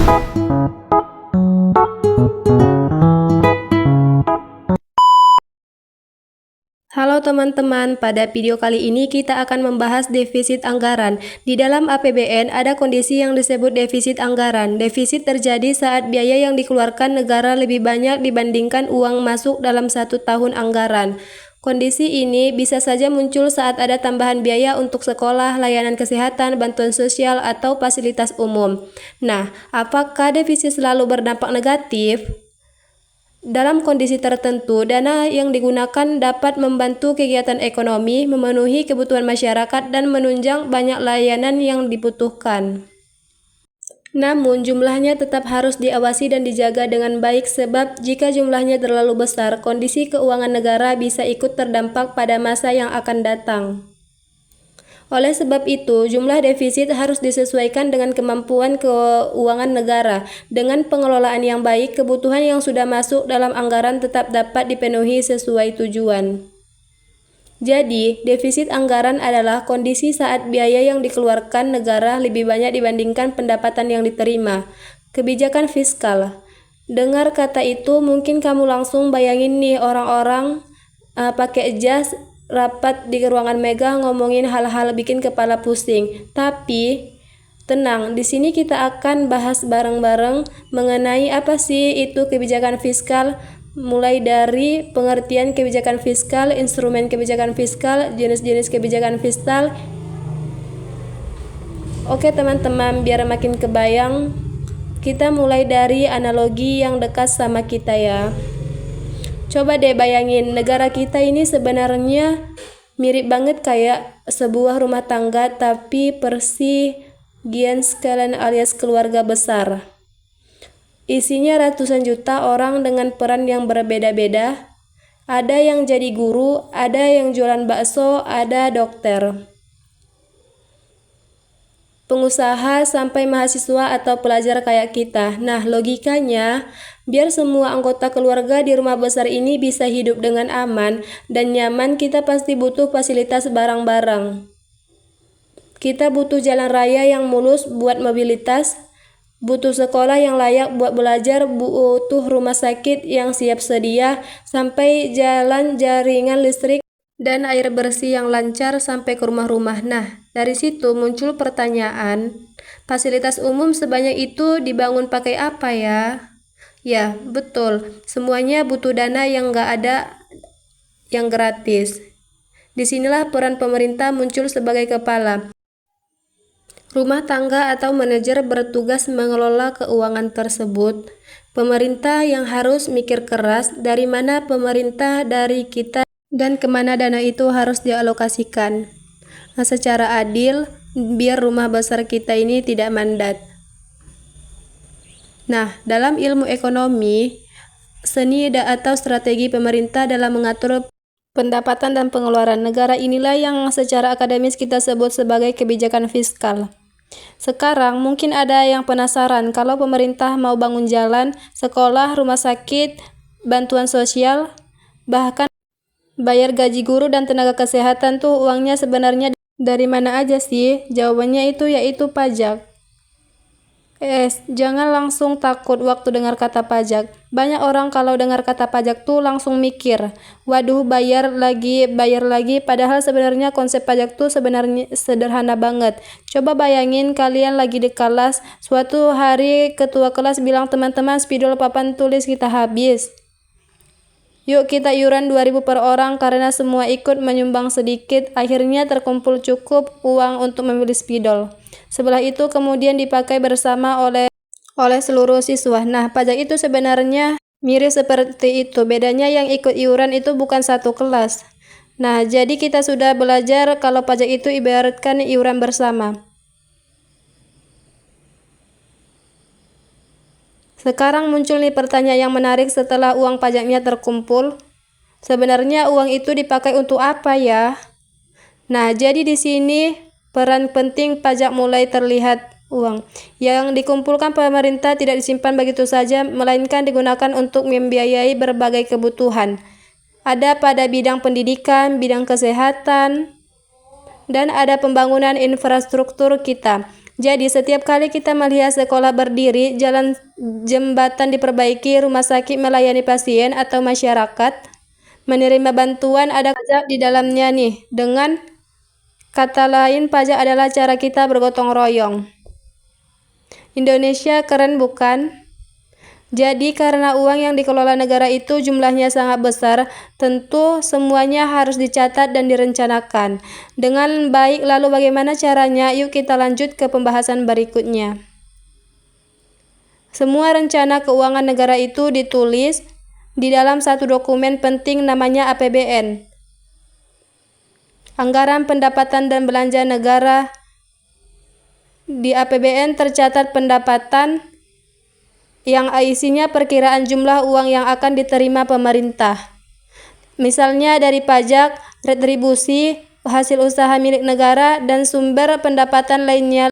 Halo teman-teman, pada video kali ini kita akan membahas defisit anggaran. Di dalam APBN ada kondisi yang disebut defisit anggaran. Defisit terjadi saat biaya yang dikeluarkan negara lebih banyak dibandingkan uang masuk dalam satu tahun anggaran. Kondisi ini bisa saja muncul saat ada tambahan biaya untuk sekolah, layanan kesehatan, bantuan sosial, atau fasilitas umum. Nah, apakah defisit selalu berdampak negatif? Dalam kondisi tertentu, dana yang digunakan dapat membantu kegiatan ekonomi, memenuhi kebutuhan masyarakat, dan menunjang banyak layanan yang dibutuhkan. Namun, jumlahnya tetap harus diawasi dan dijaga dengan baik sebab jika jumlahnya terlalu besar, kondisi keuangan negara bisa ikut terdampak pada masa yang akan datang. Oleh sebab itu, jumlah defisit harus disesuaikan dengan kemampuan keuangan negara. Dengan pengelolaan yang baik, kebutuhan yang sudah masuk dalam anggaran tetap dapat dipenuhi sesuai tujuan. Jadi, defisit anggaran adalah kondisi saat biaya yang dikeluarkan negara lebih banyak dibandingkan pendapatan yang diterima. Kebijakan fiskal. Dengar kata itu, mungkin kamu langsung bayangin nih orang-orang pakai jas rapat di ruangan megah ngomongin hal-hal bikin kepala pusing. Tapi tenang, di sini kita akan bahas bareng-bareng mengenai apa sih itu kebijakan fiskal, mulai dari pengertian kebijakan fiskal, instrumen kebijakan fiskal, jenis-jenis kebijakan fiskal. Oke teman-teman, biar makin kebayang, kita mulai dari analogi yang dekat sama kita ya. Coba deh bayangin, negara kita ini sebenarnya mirip banget kayak sebuah rumah tangga tapi persigian sekalian alias keluarga besar. Isinya ratusan juta orang dengan peran yang berbeda-beda. Ada yang jadi guru, ada yang jualan bakso, ada dokter, pengusaha, sampai mahasiswa atau pelajar kayak kita. Nah, logikanya, biar semua anggota keluarga di rumah besar ini bisa hidup dengan aman dan nyaman, kita pasti butuh fasilitas barang-barang. Kita butuh jalan raya yang mulus buat mobilitas, butuh sekolah yang layak buat belajar, butuh rumah sakit yang siap sedia, sampai jalan jaringan listrik dan air bersih yang lancar sampai ke rumah-rumah. Nah, dari situ muncul pertanyaan, fasilitas umum sebanyak itu dibangun pakai apa ya? Ya, betul, semuanya butuh dana yang nggak ada yang gratis. Disinilah peran pemerintah muncul sebagai kepala rumah tangga atau manajer bertugas mengelola keuangan tersebut. Pemerintah yang harus mikir keras dari mana pemerintah dari kita dan kemana dana itu harus dialokasikan secara adil biar rumah besar kita ini tidak mandat. Nah, dalam ilmu ekonomi, seni atau strategi pemerintah dalam mengatur pendapatan dan pengeluaran negara inilah yang secara akademis kita sebut sebagai kebijakan fiskal. Sekarang mungkin ada yang penasaran kalau pemerintah mau bangun jalan, sekolah, rumah sakit, bantuan sosial, bahkan bayar gaji guru dan tenaga kesehatan tuh uangnya sebenarnya dari mana aja sih? Jawabannya itu yaitu pajak. Jangan langsung takut waktu dengar kata pajak. Banyak orang kalau dengar kata pajak tuh langsung mikir, waduh bayar lagi, padahal sebenarnya konsep pajak tuh sebenarnya sederhana banget. Coba bayangin kalian lagi di kelas, suatu hari ketua kelas bilang teman-teman spidol papan tulis kita habis. Yuk kita iuran 2.000 per orang karena semua ikut menyumbang sedikit, akhirnya terkumpul cukup uang untuk membeli spidol. Setelah itu kemudian dipakai bersama oleh seluruh siswa. Nah, pajak itu sebenarnya mirip seperti itu. Bedanya yang ikut iuran itu bukan satu kelas. Nah, jadi kita sudah belajar kalau pajak itu ibaratkan iuran bersama. Sekarang muncul nih pertanyaan yang menarik setelah uang pajaknya terkumpul. Sebenarnya uang itu dipakai untuk apa ya? Nah, jadi di sini peran penting pajak mulai terlihat. Uang yang dikumpulkan pemerintah tidak disimpan begitu saja, melainkan digunakan untuk membiayai berbagai kebutuhan. Ada pada bidang pendidikan, bidang kesehatan, dan ada pembangunan infrastruktur kita. Jadi, setiap kali kita melihat sekolah berdiri, jalan jembatan diperbaiki, rumah sakit melayani pasien atau masyarakat menerima bantuan, ada pajak di dalamnya nih. Dengan kata lain, pajak adalah cara kita bergotong royong. Indonesia keren bukan? Jadi karena uang yang dikelola negara itu jumlahnya sangat besar, tentu semuanya harus dicatat dan direncanakan dengan baik. Lalu bagaimana caranya? Yuk kita lanjut ke pembahasan berikutnya. Semua rencana keuangan negara itu ditulis di dalam satu dokumen penting namanya APBN. Anggaran pendapatan dan belanja negara. Di APBN tercatat pendapatan yang isinya perkiraan jumlah uang yang akan diterima pemerintah. Misalnya dari pajak, retribusi, hasil usaha milik negara, dan sumber pendapatan lainnya.